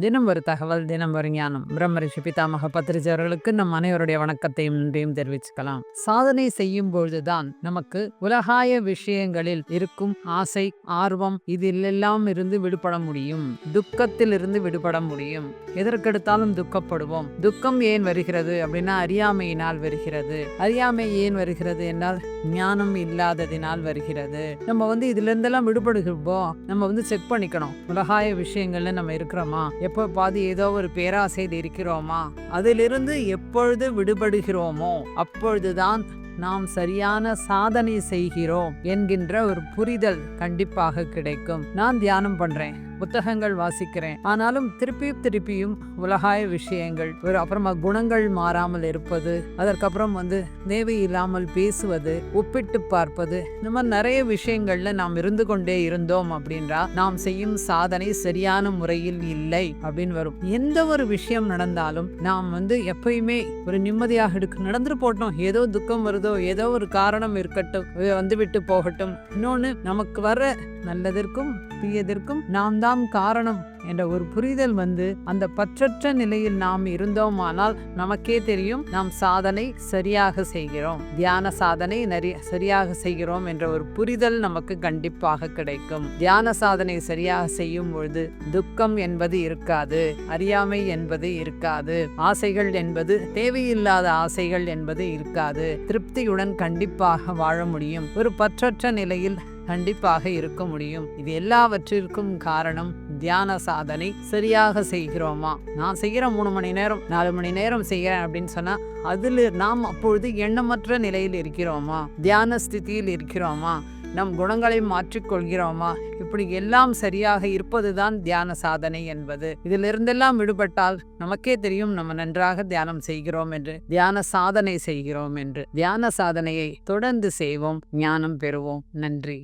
தினம் ஒரு தகவல், தினம் ஒரு ஞானம். பிரம்மரிஷி பிதாமக பத்ரிஜி அவர்களுக்கு நம் அனைவருடைய வணக்கத்தையும் நன்றியும் தெரிவிச்சுக்கலாம். சாதனை செய்யும் பொழுதுதான் நமக்கு உலகாய விஷயங்களில் இருக்கும் ஆசை, ஆர்வம் இதிலெல்லாம் இருந்து விடுபட முடியும். துக்கத்தில் இருந்து விடுபட முடியும். எதற்கெடுத்தாலும் துக்கப்படுவோம். துக்கம் ஏன் வருகிறது அப்படின்னா அறியாமையினால் வருகிறது. அறியாமை ஏன் வருகிறது என்றால் ஞானம் இல்லாததினால் வருகிறது. நம்ம இதுல இருந்தெல்லாம் விடுபடுகிறோம். நம்ம செக் பண்ணிக்கணும். உலகாய விஷயங்கள்ல நம்ம இருக்கிறோமா, எப்போ பாதி ஏதோ ஒரு பேராசையில் இருக்கிறோமா, அதிலிருந்து எப்பொழுது விடுபடுகிறோமோ அப்பொழுதுதான் நாம் சரியான சாதனை செய்கிறோம் என்கின்ற ஒரு புரிதல் கண்டிப்பாக கிடைக்கும். நான் தியானம் பண்றேன், புத்தகங்கள் வாசிக்கிறேன், ஆனாலும் திருப்பியும் உலகாய விஷயங்கள், அப்புறமா குணங்கள் மாறாமல் இருப்பது, அதற்கப்புறம் தேவையில்லாமல் பேசுவது, ஒப்பிட்டு பார்ப்பது, இந்த மாதிரி நிறைய விஷயங்கள்ல நாம் இருந்து கொண்டே இருந்தோம் அப்படின்றா நாம் செய்யும் சாதனை சரியான முறையில் இல்லை அப்படின்னு வரும். எந்த ஒரு விஷயம் நடந்தாலும் நாம் எப்பயுமே ஒரு நிம்மதியாக நடந்துட்டு போட்டோம், ஏதோ துக்கம் வருதோ, ஏதோ ஒரு காரணம் இருக்கட்டும், வந்துவிட்டு போகட்டும். இன்னொன்னு, நமக்கு வர நல்லதற்கும் தீயதற்கும் நாம் தான் காரணம் என்ற ஒரு புரிதல் அந்த பற்றற்ற நிலையில் நாம் இருந்தோமானால் நமக்கே தெரியும் நாம் சாதனை சரியாக செய்கிறோம், தியான சாதனை சரியாக செய்கிறோம் என்ற ஒரு புரிதல் நமக்கு கண்டிப்பாக கிடைக்கும். தியான சாதனை சரியாக செய்யும் பொழுது துக்கம் என்பது இருக்காது, அறியாமை என்பது இருக்காது, ஆசைகள் என்பது தேவையில்லாத ஆசைகள் என்பது இருக்காது. திருப்தியுடன் கண்டிப்பாக வாழ முடியும். ஒரு பற்றற்ற நிலையில் கண்டிப்பாக இருக்க முடியும். இது எல்லாவற்றிற்கும் காரணம் தியான சாதனை சரியாக செய்கிறோமா. நான் செய்கிற 3 மணி நேரம் 4 மணி நேரம் செய்கிறேன் அப்படின்னு சொன்னா அதில் நாம் அப்பொழுது எண்ணமற்ற நிலையில் இருக்கிறோமா, தியான ஸ்திதியில் இருக்கிறோமா, நம் குணங்களை மாற்றிக்கொள்கிறோமா, இப்படி எல்லாம் சரியாக இருப்பதுதான் தியான சாதனை என்பது. இதிலிருந்தெல்லாம் விடுபட்டால் நமக்கே தெரியும் நம்ம நன்றாக தியானம் செய்கிறோம் என்று, தியான சாதனை செய்கிறோம் என்று. தியான சாதனையை தொடர்ந்து செய்வோம், ஞானம் பெறுவோம். நன்றி.